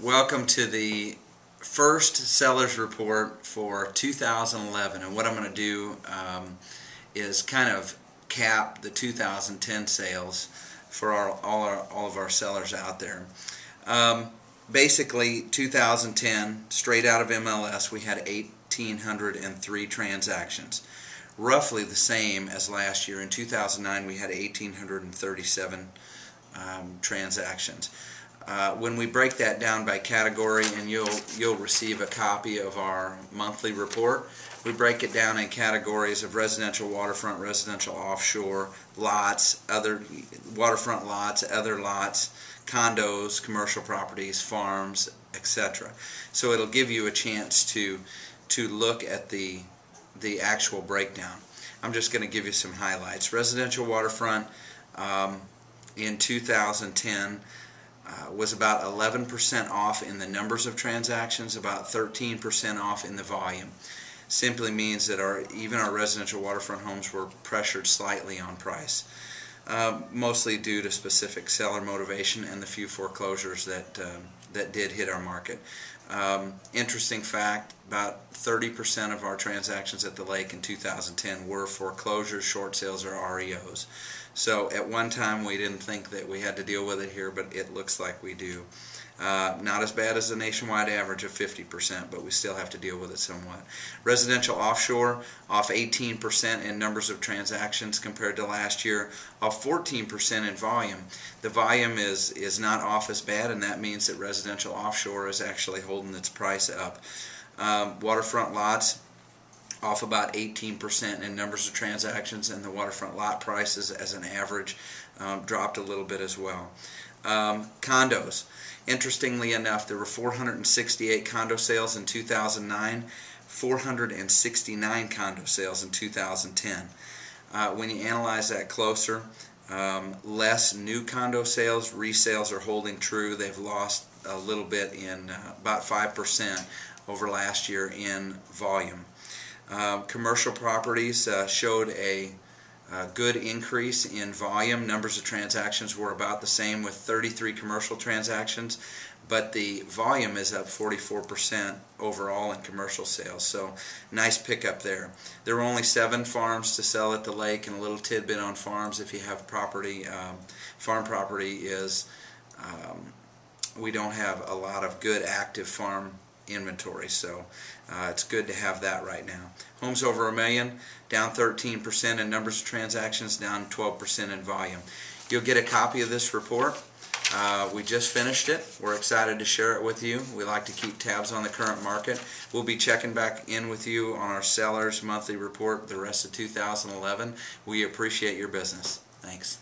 Welcome to the first seller's report for 2011, and what I'm going to do is kind of cap the 2010 sales for all of our sellers out there. Basically, 2010, straight out of MLS, we had 1,803 transactions, roughly the same as last year. In 2009, we had 1,837 transactions. When we break that down by category, and you'll receive a copy of our monthly report, we break it down in categories of residential waterfront, residential offshore, lots, other waterfront lots, other lots, condos, commercial properties, farms, etc. So it'll give you a chance to look at the actual breakdown. I'm just going to give you some highlights. Residential waterfront in 2010 was about 11% off in the numbers of transactions, about 13% off in the volume. Simply means that even our residential waterfront homes were pressured slightly on price, mostly due to specific seller motivation and the few foreclosures that did hit our market. Interesting fact, about 30% of our transactions at the lake in 2010 were foreclosures, short sales, or REOs. So at one time we didn't think that we had to deal with it here, but it looks like we do. Not as bad as the nationwide average of 50%, but we still have to deal with it somewhat. Residential offshore, off 18% in numbers of transactions compared to last year, off 14% in volume. The volume is not off as bad, and that means that residential offshore is actually holding its price up. Waterfront lots, off about 18% in numbers of transactions, and the waterfront lot prices as an average dropped a little bit as well. Condos. Interestingly enough, there were 468 condo sales in 2009, 469 condo sales in 2010. When you analyze that closer, less new condo sales, resales are holding true. They've lost a little bit in about 5% over last year in volume. Commercial properties showed a good increase in volume. Numbers of transactions were about the same, with 33 commercial transactions, but the volume is up 44% overall in commercial sales, so nice pickup there. There were only 7 farms to sell at the lake, and a little tidbit on farms: if you have property, farm property is, we don't have a lot of good active farm inventory, so it's good to have that right now. Homes over $1 million, down 13% in numbers of transactions, down 12% in volume. You'll get a copy of this report. We just finished it. We're excited to share it with you. We like to keep tabs on the current market. We'll be checking back in with you on our sellers monthly report the rest of 2011. We appreciate your business. Thanks.